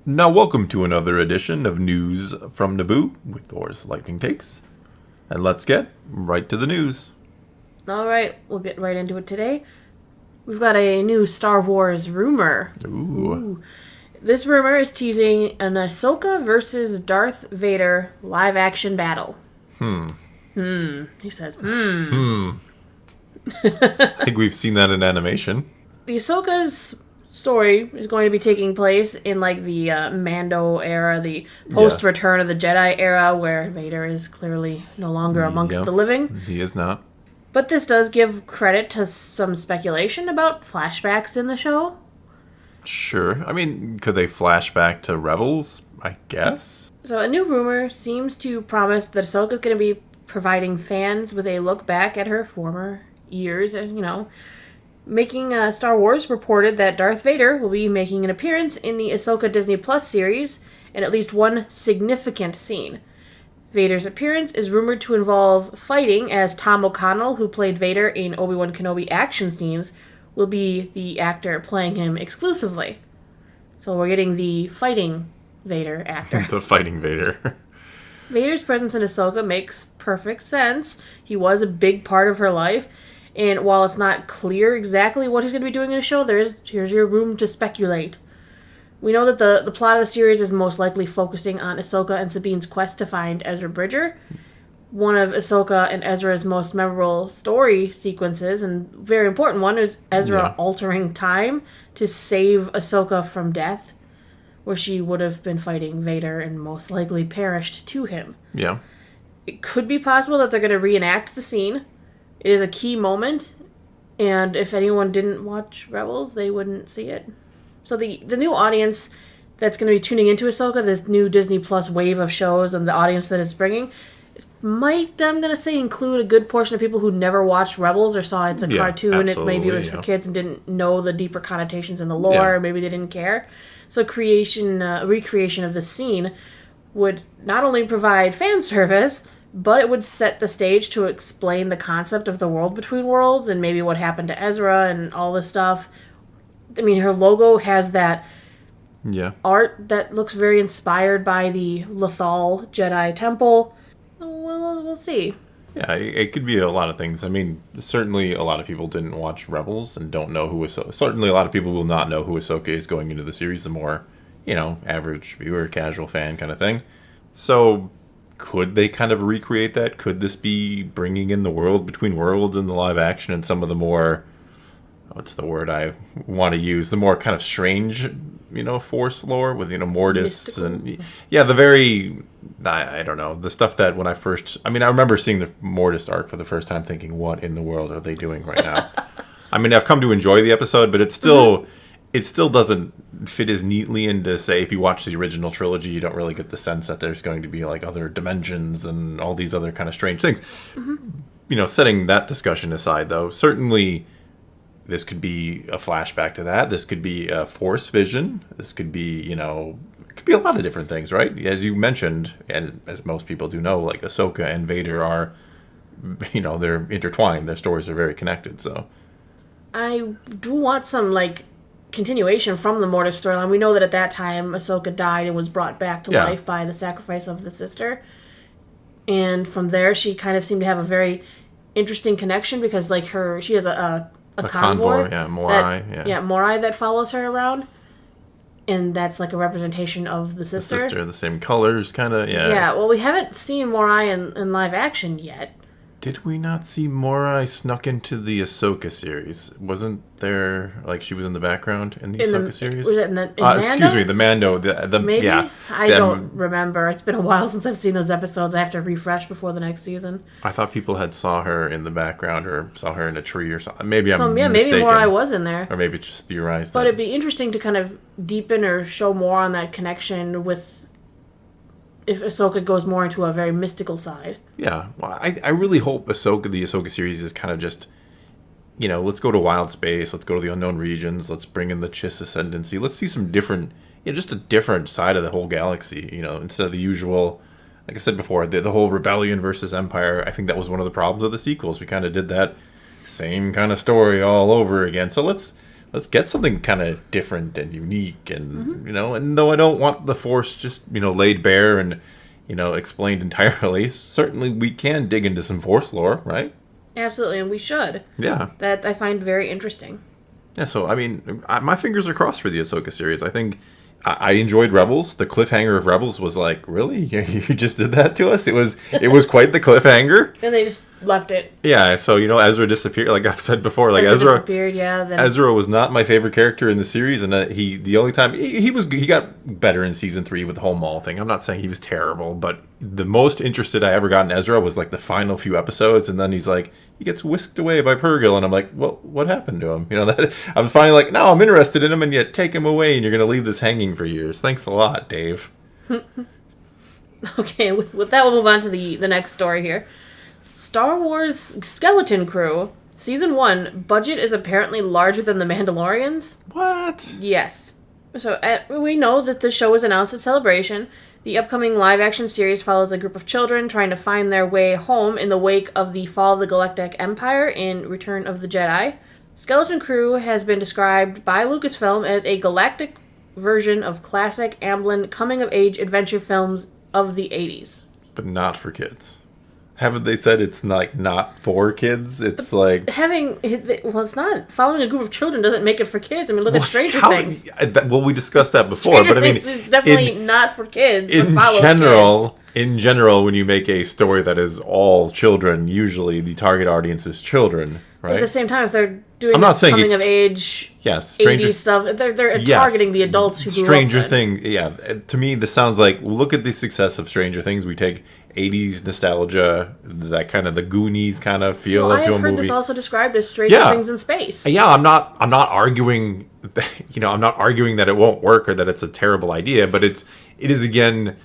Now, welcome to another edition of News from Naboo with Thor's Lightning Takes. And let's get right to the news. All right, we'll get right into it today. We've got a new Star Wars rumor. Ooh. This rumor is teasing an Ahsoka versus Darth Vader live-action battle. He says, I think we've seen that in animation. The Ahsoka's story is going to be taking place in the Mando era, the post-Return of the Jedi era, where Vader is clearly no longer amongst the living. He is not. But this does give credit to some speculation about flashbacks in the show. Sure. I mean, could they flash back to Rebels? I guess. So a new rumor seems to promise that Ahsoka's going to be providing fans with a look back at her former years, making Star Wars reported that Darth Vader will be making an appearance in the Ahsoka Disney Plus series in at least one significant scene. Vader's appearance is rumored to involve fighting, as Tom O'Connell, who played Vader in Obi-Wan Kenobi action scenes, will be the actor playing him exclusively. So we're getting the fighting Vader actor. The fighting Vader. Vader's presence in Ahsoka makes perfect sense. He was a big part of her life, and while it's not clear exactly what he's going to be doing in the show, here's your room to speculate. We know that the plot of the series is most likely focusing on Ahsoka and Sabine's quest to find Ezra Bridger. One of Ahsoka and Ezra's most memorable story sequences, and very important one, is Ezra altering time to save Ahsoka from death, where she would have been fighting Vader and most likely perished to him. Yeah. It could be possible that they're going to reenact the scene. It is a key moment, and if anyone didn't watch Rebels, they wouldn't see it. So the new audience that's going to be tuning into Ahsoka, this new Disney Plus wave of shows and the audience that it's bringing, might, I'm going to say, include a good portion of people who never watched Rebels or saw it's a cartoon and maybe it was for kids and didn't know the deeper connotations in the lore, or maybe they didn't care. So recreation of this scene would not only provide fan service, but it would set the stage to explain the concept of the world between worlds and maybe what happened to Ezra and all this stuff. I mean, her logo has that art that looks very inspired by the Lothal Jedi Temple. Well, we'll see. Yeah, it could be a lot of things. I mean, certainly a lot of people didn't watch Rebels and don't know who Ahsoka. Certainly a lot of people will not know who Ahsoka is going into the series. The more, average viewer, casual fan kind of thing. So could they kind of recreate that? Could this be bringing in the world between worlds in the live action and some of the more, what's the word I want to use, the more kind of strange, Force lore with, Mortis mystical. And, the very, I don't know, the stuff that when I remember seeing the Mortis arc for the first time thinking, what in the world are they doing right now? I mean, I've come to enjoy the episode, but it still doesn't fit as neatly into, say, if you watch the original trilogy, you don't really get the sense that there's going to be other dimensions and all these other kind of strange things. Mm-hmm. Setting that discussion aside, though, certainly this could be a flashback to that. This could be a Force vision. This could be, it could be a lot of different things, right? As you mentioned, and as most people do know, Ahsoka and Vader are, they're intertwined. Their stories are very connected, so. I do want some, continuation from the Mortis storyline. We know that at that time, Ahsoka died and was brought back to life by the sacrifice of the sister. And from there, she kind of seemed to have a very interesting connection because, she has a convoy, Morai, Morai that follows her around, and that's a representation of the sister. The same colors, kind of, Yeah, well, we haven't seen Morai in live action yet. Did we not see Morai snuck into the Ahsoka series? Wasn't there, she was in the background in the Ahsoka series? Was it in Mando? Excuse me, the Mando. Maybe? Yeah. I don't remember. It's been a while since I've seen those episodes. I have to refresh before the next season. I thought people had saw her in the background or saw her in a tree or something. Maybe I'm mistaken. Maybe Morai was in there. Or maybe it's just theorized. But it'd be interesting to kind of deepen or show more on that connection with if Ahsoka goes more into a very mystical side. Yeah. Well, I really hope the Ahsoka series is kind of just, let's go to wild space, let's go to the unknown regions, let's bring in the Chiss ascendancy, let's see some different, just a different side of the whole galaxy, instead of the usual, like I said before, the whole rebellion versus empire. I think that was one of the problems of the sequels. We kind of did that same kind of story all over again. So let's let's get something kind of different and unique, and and though I don't want the Force just laid bare and explained entirely, certainly we can dig into some Force lore, right? Absolutely, and we should. Yeah. That I find very interesting. Yeah, so, I mean, my fingers are crossed for the Ahsoka series. I think I enjoyed Rebels. The cliffhanger of Rebels was like, really? You just did that to us? It was quite the cliffhanger. And they just left it. Yeah, so, Ezra disappeared, like I've said before. Like Ezra disappeared, yeah. Then... Ezra was not my favorite character in the series, and the only time he got better in season 3 with the whole Maul thing. I'm not saying he was terrible, but the most interested I ever got in Ezra was like the final few episodes, and then he's like, he gets whisked away by Purrgil, and I'm like, well, what happened to him? That I'm finally like, no, I'm interested in him, and yet take him away, and you're gonna leave this hanging for years. Thanks a lot, Dave. Okay, with that, we'll move on to the next story here. Star Wars Skeleton Crew Season 1 budget is apparently larger than The Mandalorian's. What? Yes. So we know that the show was announced at Celebration. The upcoming live-action series follows a group of children trying to find their way home in the wake of the fall of the Galactic Empire in Return of the Jedi. Skeleton Crew has been described by Lucasfilm as a galactic version of classic Amblin coming-of-age adventure films of the 80s. But not for kids. Haven't they said it's not for kids? It's like... it's not. Following a group of children doesn't make it for kids. I mean, look at Stranger Things. Well, we discussed that before, Stranger but I mean... Things is definitely not for kids, in general, when you make a story that is all children, usually the target audience is children, right? But at the same time, if they're doing coming-of-age 80s stuff, they're targeting the adults who grew up Stranger Things, yeah. To me, this sounds like, look at the success of Stranger Things. We take 80s nostalgia, that kind of the Goonies kind of feel to a movie. I've heard this also described as Stranger Things in space. Yeah, I'm not arguing, I'm not arguing that it won't work or that it's a terrible idea, but it is again,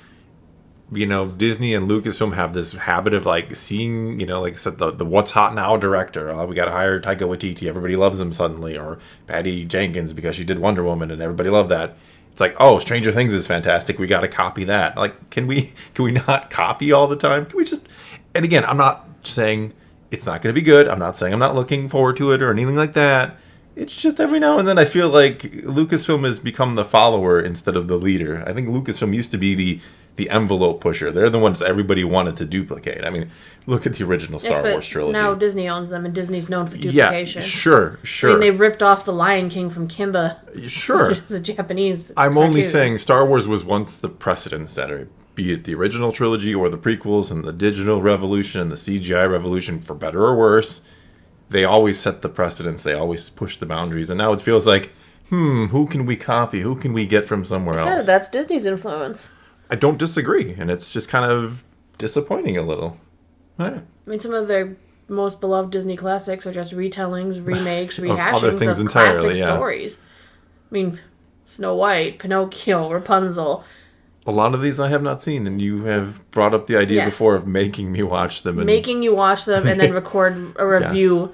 Disney and Lucasfilm have this habit of like seeing, like I said, the what's hot now director. Oh, we got to hire Taika Waititi. Everybody loves him suddenly, or Patty Jenkins because she did Wonder Woman and everybody loved that. It's like, oh, Stranger Things is fantastic. We got to copy that. Like, can we not copy all the time? Can we just? And again, I'm not saying it's not going to be good. I'm not saying I'm not looking forward to it or anything like that. It's just every now and then I feel like Lucasfilm has become the follower instead of the leader. I think Lucasfilm used to be the envelope pusher. They're the ones everybody wanted to duplicate. I mean, look at the original Star Wars trilogy. Now Disney owns them, and Disney's known for duplication. Yeah, sure. I mean, they ripped off The Lion King from Kimba. Sure. Which is a Japanese I'm cartoon. only saying Star Wars was once the precedent setter, be it the original trilogy or the prequels and the digital revolution and the CGI revolution, for better or worse. They always set the precedents. They always push the boundaries. And now it feels like, who can we copy? Who can we get from somewhere else? That's Disney's influence. I don't disagree, and it's just kind of disappointing a little. Right. I mean, some of their most beloved Disney classics are just retellings, remakes, rehashings other things of entirely, classic stories. I mean, Snow White, Pinocchio, Rapunzel. A lot of these I have not seen, and you have brought up the idea before of making me watch them. Making you watch them and then record a review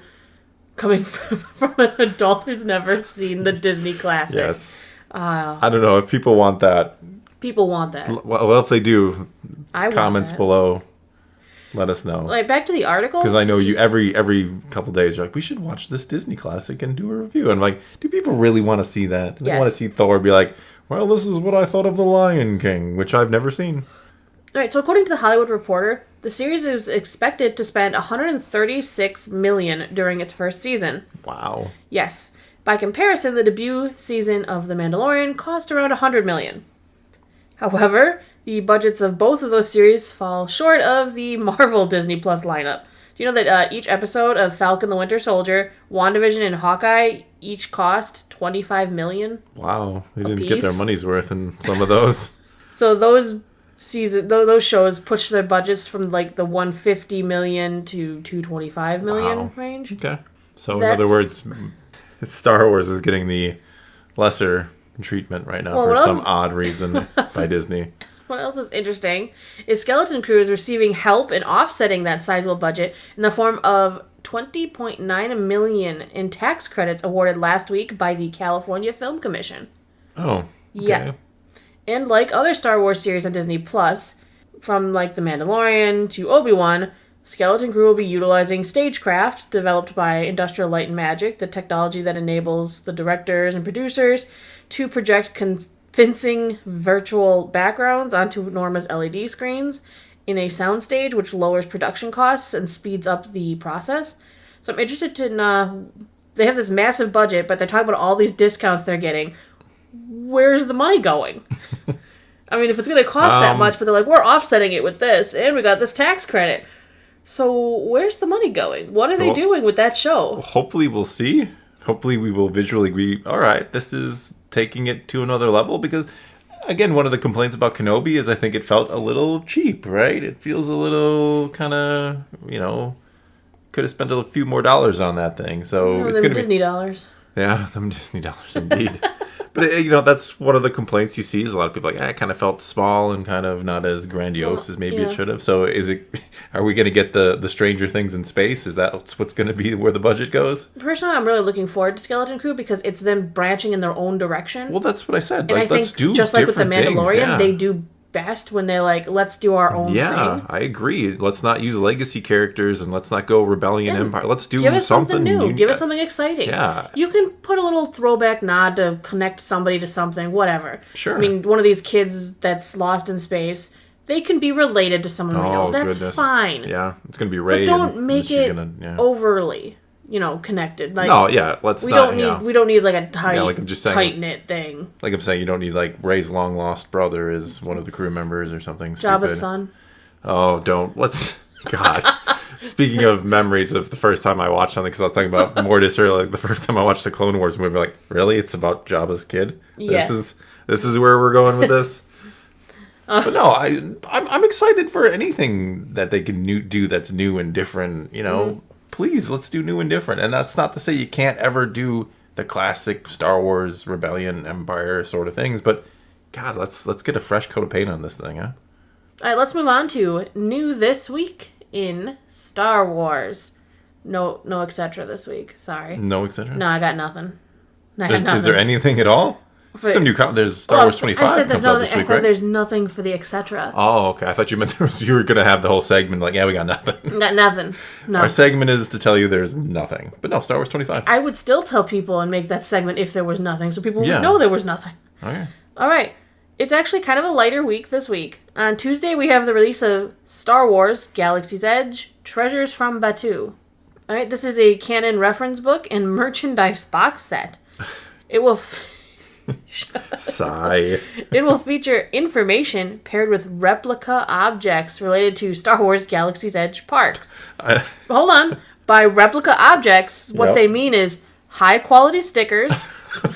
coming from an adult who's never seen the Disney classic. Yes. I don't know if people want that. People want that. Well, if they do, I comments below, let us know. Like, back to the article? Because I know you every couple days you're like, we should watch this Disney classic and do a review. And I'm like, do people really want to see that? Do they want to see Thor be like, well, this is what I thought of The Lion King, which I've never seen. All right, so according to The Hollywood Reporter, the series is expected to spend $136 million during its first season. Wow. Yes. By comparison, the debut season of The Mandalorian cost around $100 million. However, the budgets of both of those series fall short of the Marvel Disney Plus lineup. Do you know that each episode of Falcon the Winter Soldier, WandaVision, and Hawkeye each cost $25 million? Wow, they didn't get their money's worth in some of those. So those shows push their budgets from like the $150 million to $225 million range. Okay, so in other words, Star Wars is getting the lesser treatment right now for some odd reason by Disney. What else is interesting is Skeleton Crew is receiving help in offsetting that sizable budget in the form of $20.9 million in tax credits awarded last week by the California Film Commission. Oh, okay. Yeah. And like other Star Wars series on Disney Plus, from like The Mandalorian to Obi-Wan, Skeleton Crew will be utilizing stagecraft developed by Industrial Light and Magic, the technology that enables the directors and producers to project convincing virtual backgrounds onto enormous LED screens in a soundstage, which lowers production costs and speeds up the process. So I'm interested in... they have this massive budget, but they're talking about all these discounts they're getting. Where's the money going? I mean, if it's going to cost that much, but they're like, we're offsetting it with this, and we got this tax credit. So where's the money going? What are they doing with that show? Hopefully we'll see. Hopefully we will visually agree, all right, this is taking it to another level, because, again, one of the complaints about Kenobi is I think it felt a little cheap, right? It feels a little kind of, could have spent a few more dollars on that thing. So it's going to be Disney dollars. Yeah, them Disney dollars indeed. But, that's one of the complaints you see is a lot of people it kind of felt small and kind of not as grandiose as maybe it should have. So are we going to get the Stranger Things in space? Is that what's going to be where the budget goes? Personally, I'm really looking forward to Skeleton Crew because it's them branching in their own direction. Well, that's what I said. And I think just like with The Mandalorian, they do best when they're like, let's do our own thing. Yeah, I agree. Let's not use legacy characters and let's not go Rebellion Empire. Let's do something new. Give us something exciting. Yeah. You can put a little throwback nod to connect somebody to something, whatever. Sure. I mean, one of these kids that's lost in space, they can be related to someone we know. That's fine. Yeah, it's going to be Rey. But don't make it overly, connected. Like, no, yeah, we don't need like a tight knit thing. Like I'm saying, you don't need like Rey's long lost brother is one of the crew members or something. Jabba's son. Oh, don't. God. Speaking of memories of the first time I watched something, because I was talking about Mortis earlier, like the first time I watched the Clone Wars movie, like, really? It's about Jabba's kid? Yeah. This is where we're going with this? But no, I'm excited for anything that they can do that's new and different, Please, let's do new and different. And that's not to say you can't ever do the classic Star Wars, Rebellion, Empire sort of things, but God, let's get a fresh coat of paint on this thing, huh? All right, let's move on to new this week in Star Wars. No etc. this week. Sorry. No etc. No, I got nothing. Is there anything at all? Some new. There's Star Wars 25. I said comes out this week, I thought right? There's nothing for the etc. Oh, okay. I thought you meant you were going to have the whole segment like, yeah, we got nothing. Got nothing. No. Our segment is to tell you there's nothing. But no, Star Wars 25. I would still tell people and make that segment if there was nothing, so people would know there was nothing. Okay. All right. It's actually kind of a lighter week this week. On Tuesday, we have the release of Star Wars Galaxy's Edge, Treasures from Batuu. All right, this is a canon reference book and merchandise box set. It will... Sigh. It will feature information paired with replica objects related to Star Wars Galaxy's Edge parks. Hold on. By replica objects, what they mean is high-quality stickers,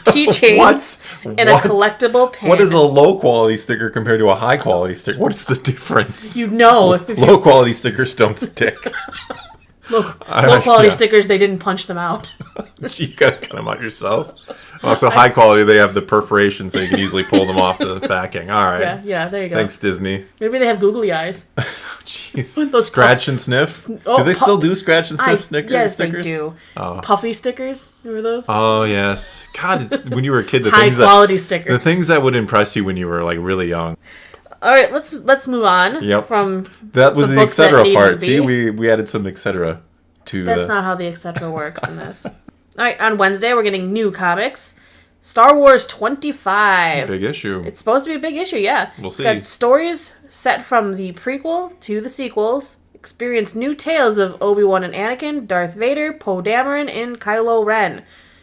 keychains, and a collectible pin. What is a low-quality sticker compared to a high-quality sticker? What's the difference? Low-quality stickers don't stick. Low-quality stickers, they didn't punch them out. You gotta cut them out yourself. Also, high quality, they have the perforation so you can easily pull them off the backing. All right. Yeah, there you go. Thanks, Disney. Maybe they have googly eyes. Jeez. Those scratch and sniff? Do they still do scratch and sniff stickers? Yes, they do. Puffy stickers? Remember those? Oh, yes. God, when you were a kid, high-quality stickers. The things that would impress you when you were, like, really young. All right, let's move on from that was the etc. part. See, we added some etc. to That's not how the etc. works in this. All right, on Wednesday, we're getting new comics. Star Wars 25. Big issue. It's supposed to be a big issue, yeah. We'll see. It's got stories set from the prequel to the sequels. Experience new tales of Obi-Wan and Anakin, Darth Vader, Poe Dameron, and Kylo Ren.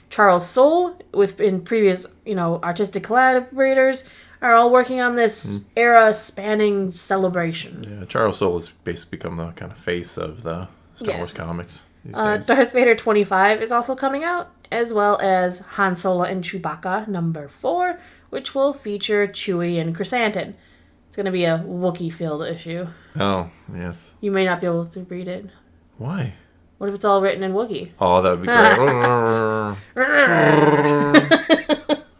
Charles Soule, in previous, artistic collaborators, are all working on this era-spanning celebration. Yeah, Charles Soule has basically become the kind of face of the Star Wars comics these days. Darth Vader 25 is also coming out, as well as Han Solo and Chewbacca #4, which will feature Chewie and Chrysanthemum. It's going to be a Wookiee-filled issue. Oh, yes. You may not be able to read it. Why? What if it's all written in Wookiee? Oh, that would be great.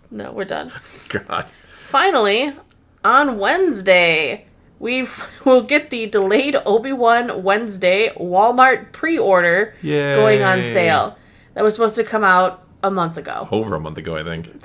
No, we're done. God. Finally, on Wednesday, we'll get the delayed Obi-Wan Wednesday Walmart pre-order going on sale. That was supposed to come out a month ago. Over a month ago, I think.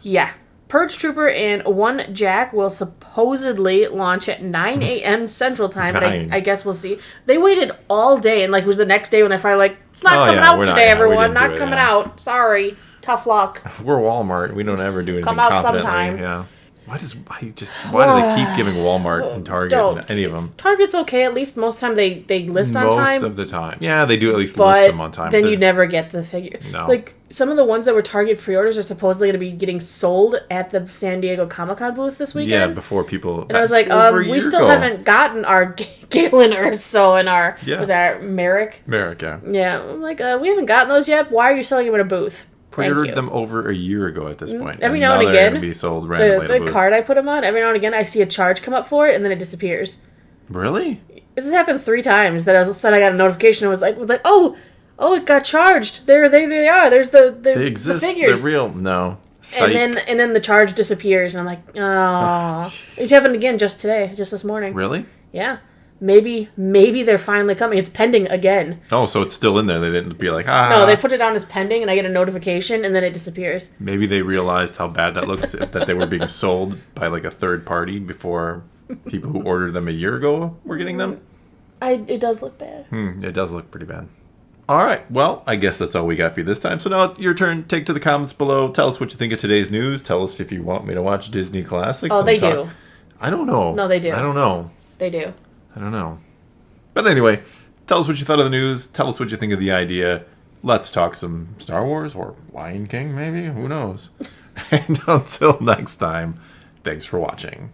Yeah. Purge Trooper and One Jack will supposedly launch at 9 a.m. Central Time, but I guess we'll see. They waited all day, and like it was the next day when they finally like, it's not coming out today, everyone. Not coming out. Sorry. Tough luck. We're Walmart. We don't ever do anything Come out confidently. sometime. Yeah. Why do they keep giving Walmart and Target any of them? Target's okay. At least most of the time they list on time. Most of the time. Yeah, they do at least list them on time. Then you never get the figure. No. Like, some of the ones that were Target pre-orders are supposedly going to be getting sold at the San Diego Comic-Con booth this weekend. Yeah, before people... And I was like, we still haven't gotten our Galen or so in our... Yeah. Was that Merrick? Merrick, yeah. Yeah. I'm like, we haven't gotten those yet. Why are you selling them in a booth? Pre-ordered them over a year ago at this point. Every now and again, be sold randomly the card I put them on, every now and again, I see a charge come up for it, and then it disappears. Really? This has happened 3 times. That I got a notification. And was like, oh, it got charged. There they are. There's they exist. The figures. They're real. No. Psych. And then the charge disappears, and I'm like, oh. It happened again just today, just this morning. Really? Yeah. Maybe they're finally coming. It's pending again. Oh, so it's still in there. They didn't be like, No, they put it on as pending, and I get a notification, and then it disappears. Maybe they realized how bad that looks, that they were being sold by like a third party before people who ordered them a year ago were getting them. It does look bad. It does look pretty bad. All right. Well, I guess that's all we got for you this time. So now your turn. Take to the comments below. Tell us what you think of today's news. Tell us if you want me to watch Disney Classics. Oh, they do. I don't know. No, they do. I don't know. They do. I don't know. But anyway, tell us what you thought of the news. Tell us what you think of the idea. Let's talk some Star Wars or Lion King, maybe. Who knows? And until next time, thanks for watching.